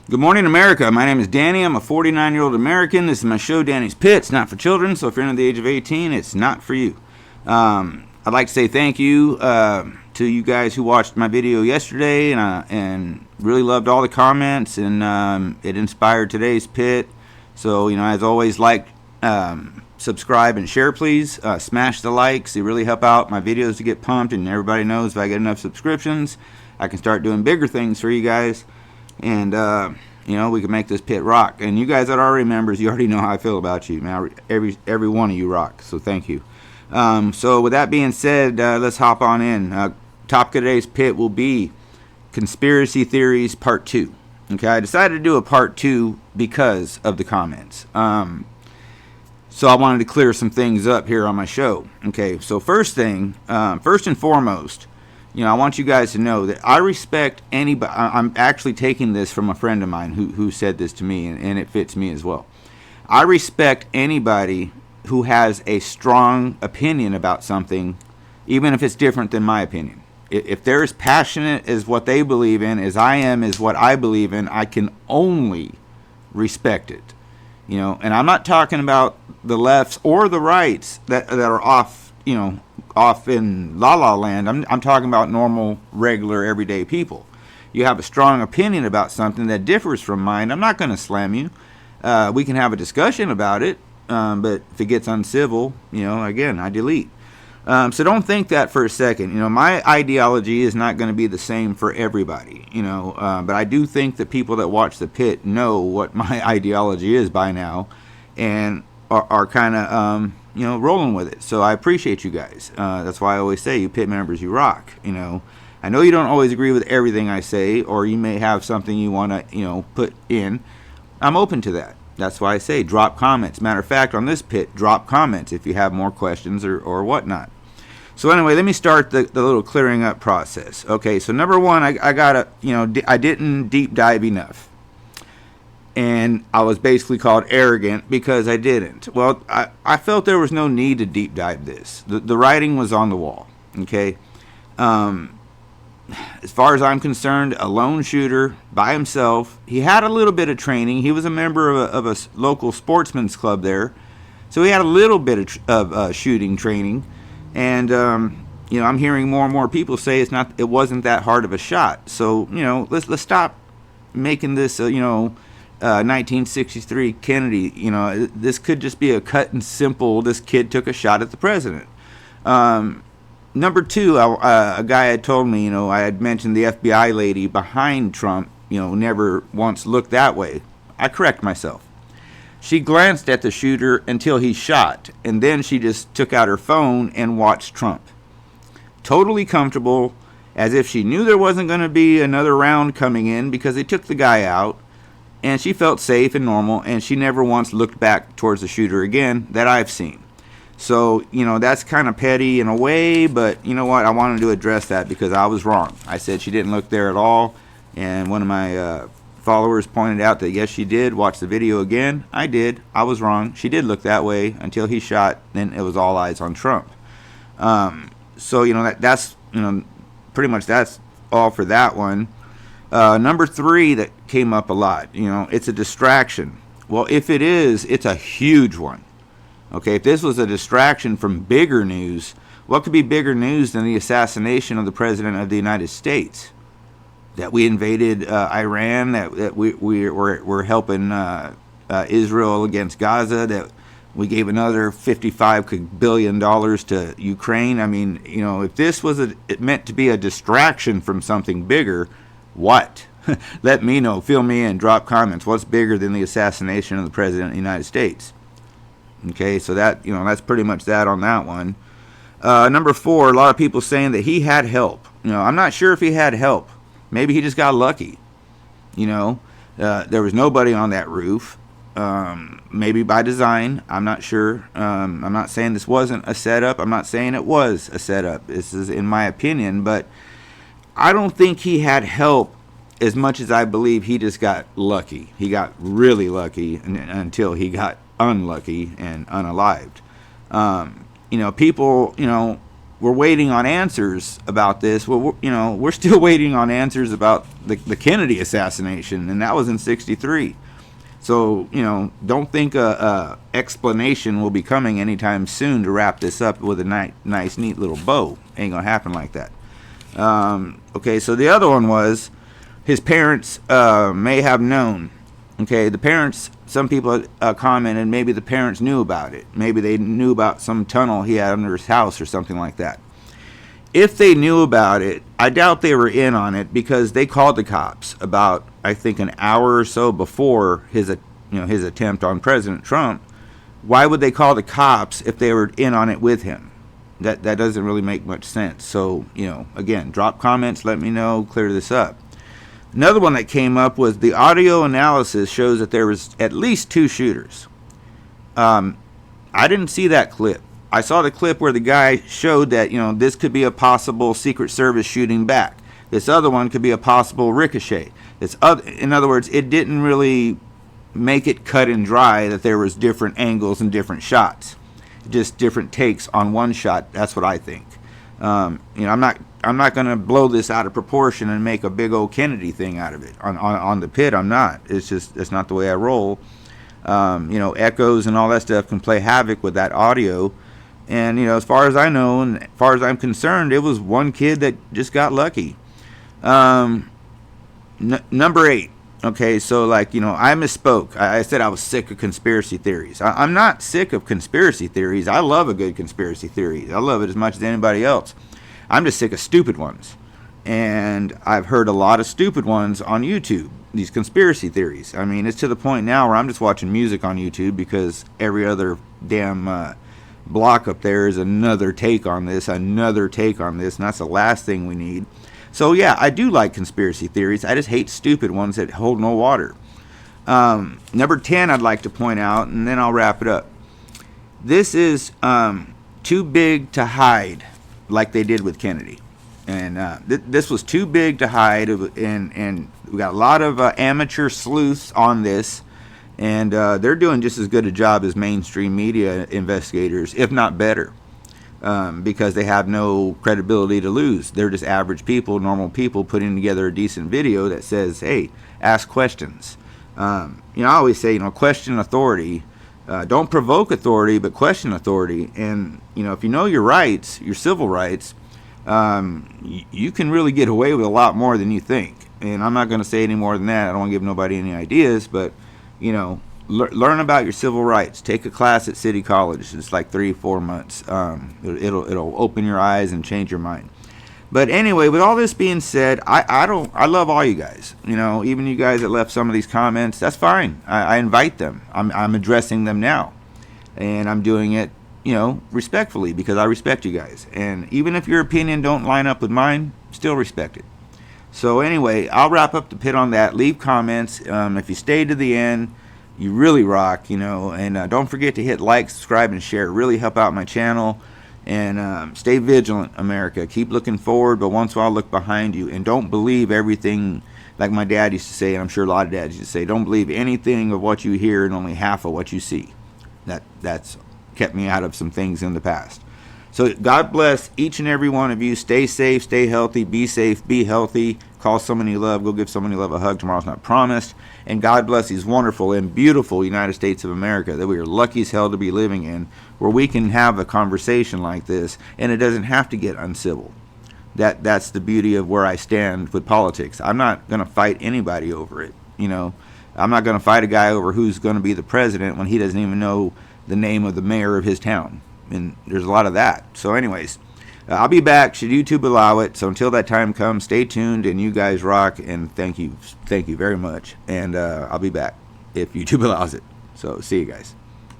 Good morning, America. My name is Danny. I'm a 49-year-old American. This is my show, Danny's Pit. It's not for children, so if you're under the age of 18, it's not for you. I'd like to say thank you to you guys who watched my video yesterday and really loved all the comments, and it inspired today's pit. So, as always, subscribe, and share, please. Smash the likes. They really help out my videos to get pumped, and everybody knows if I get enough subscriptions, I can start doing bigger things for you guys. And, we can make this pit rock. And you guys that are already members, you already know how I feel about you. Man, every one of you rock. So thank you. So with that being said, let's hop on in. Topic of today's pit will be Conspiracy Theories Part 2. Okay, I decided to do a Part 2 because of the comments. So I wanted to clear some things up here on my show. Okay, so first and foremost, I want you guys to know that I respect anybody. I'm actually taking this from a friend of mine who said this to me, and it fits me as well. I respect anybody who has a strong opinion about something, even if it's different than my opinion. If they're as passionate as what they believe in as I am as what I believe in, I can only respect it. And I'm not talking about the lefts or the rights that are off in La La Land. I'm talking about normal, regular, everyday people. You have a strong opinion about something that differs from mine, I'm not going to slam you. We can have a discussion about it, but if it gets uncivil, again, I delete. So don't think that for a second. My ideology is not going to be the same for everybody, but I do think that people that watch the pit know what my ideology is by now and are kind of, rolling with it. So I appreciate you guys. That's why I always say, you pit members, you rock. I know you don't always agree with everything I say, or you may have something you want to, put in. I'm open to that. That's why I say drop comments. Matter of fact, on this pit, drop comments if you have more questions or whatnot. So anyway, let me start the little clearing up process. Okay, so number one, I got I didn't deep dive enough. And I was basically called arrogant because I didn't. Well, I felt there was no need to deep dive this. The writing was on the wall, okay? As far as I'm concerned, a lone shooter by himself. He had a little bit of training. He was a member of a local sportsman's club there. So he had a little bit of shooting training. And, I'm hearing more and more people say it wasn't that hard of a shot. So, let's stop making this, 1963 Kennedy. This could just be a cut and simple, this kid took a shot at the president. Number two, a guy had told me, I had mentioned the FBI lady behind Trump, never once looked that way. I correct myself. She glanced at the shooter until he shot, and then she just took out her phone and watched Trump. Totally comfortable, as if she knew there wasn't going to be another round coming in because they took the guy out, and she felt safe and normal, and she never once looked back towards the shooter again that I've seen. So, that's kind of petty in a way, but you know what? I wanted to address that because I was wrong. I said she didn't look there at all, and one of my followers pointed out that yes, she did. Watch the video again. I did. I was wrong. She did look that way until he shot. Then it was all eyes on Trump. So that's pretty much that's all for that one. Number three that came up a lot. It's a distraction. Well, if it is, it's a huge one. Okay, if this was a distraction from bigger news, what could be bigger news than the assassination of the President of the United States? That we invaded Iran, that we're helping Israel against Gaza, that we gave another $55 billion to Ukraine. I mean, if this was it meant to be a distraction from something bigger, what? Let me know. Fill me in. Drop comments. What's bigger than the assassination of the President of the United States? Okay, so that that's pretty much that on that one. Number four, a lot of people saying that he had help. I'm not sure if he had help. Maybe he just got lucky. There was nobody on that roof. Maybe by design. I'm not sure. I'm not saying this wasn't a setup. I'm not saying it was a setup. This is in my opinion, but I don't think he had help as much as I believe he just got lucky. He got really lucky until he got unlucky and unalived. People, we're waiting on answers about this. Well, we're still waiting on answers about the Kennedy assassination, and that was in '63. So, don't think a explanation will be coming anytime soon to wrap this up with a nice, neat little bow. Ain't gonna happen like that. Okay, so the other one was his parents may have known. Okay, the parents, some people commented maybe the parents knew about it. Maybe they knew about some tunnel he had under his house or something like that. If they knew about it, I doubt they were in on it, because they called the cops about, I think, an hour or so before his attempt on President Trump. Why would they call the cops if they were in on it with him? That doesn't really make much sense. So, again, drop comments, let me know, clear this up. Another one that came up was the audio analysis shows that there was at least 2 shooters. I didn't see that clip. I saw the clip where the guy showed that, this could be a possible Secret Service shooting back. This other one could be a possible ricochet. In other words, it didn't really make it cut and dry that there was different angles and different shots. Just different takes on one shot. That's what I think. I'm not going to blow this out of proportion and make a big old Kennedy thing out of it. On the pit, I'm not. It's not the way I roll. Echoes and all that stuff can play havoc with that audio. And, as far as I know, and as far as I'm concerned, it was one kid that just got lucky. Number 8. Okay, so I misspoke. I said I was sick of conspiracy theories. I'm not sick of conspiracy theories. I love a good conspiracy theory. I love it as much as anybody else. I'm just sick of stupid ones. And I've heard a lot of stupid ones on YouTube, these conspiracy theories. I mean, it's to the point now where I'm just watching music on YouTube because every other damn block up there is another take on this, and that's the last thing we need. So yeah, I do like conspiracy theories. I just hate stupid ones that hold no water. Number 10 I'd like to point out, and then I'll wrap it up. This is too big to hide, like they did with Kennedy. And this was too big to hide, and we got a lot of amateur sleuths on this. And they're doing just as good a job as mainstream media investigators, if not better, because they have no credibility to lose. They're just average people, normal people, putting together a decent video that says, hey, ask questions. I always say, question authority. Don't provoke authority, but question authority. And, if you know your rights, your civil rights, you can really get away with a lot more than you think. And I'm not going to say any more than that. I don't want to give nobody any ideas, but learn about your civil rights. Take a class at City College. It's like 3-4 months. It'll open your eyes and change your mind. But anyway, with all this being said, I love all you guys. Even you guys that left some of these comments, that's fine. I invite them. I'm addressing them now, and I'm doing it respectfully, because I respect you guys. And even if your opinion don't line up with mine, still respect it. So anyway, I'll wrap up the pit on that. Leave comments. If you stayed to the end, you really rock, and don't forget to hit like, subscribe, and share. It really help out my channel. And stay vigilant, America. Keep looking forward, but once in a while look behind you. And don't believe everything, like my dad used to say, and I'm sure a lot of dads used to say, don't believe anything of what you hear and only half of what you see. That's kept me out of some things in the past. So God bless each and every one of you. Stay safe, stay healthy, be safe, be healthy. Call someone you love. Go give someone you love a hug. Tomorrow's not promised. And God bless these wonderful and beautiful United States of America that we are lucky as hell to be living in, where we can have a conversation like this and it doesn't have to get uncivil. That's the beauty of where I stand with politics. I'm not going to fight anybody over it. I'm not going to fight a guy over who's going to be the president when he doesn't even know the name of the mayor of his town. And there's a lot of that. So anyways, I'll be back should YouTube allow it. So until that time comes, stay tuned, and you guys rock. And thank you very much. And I'll be back if YouTube allows it. So see you guys.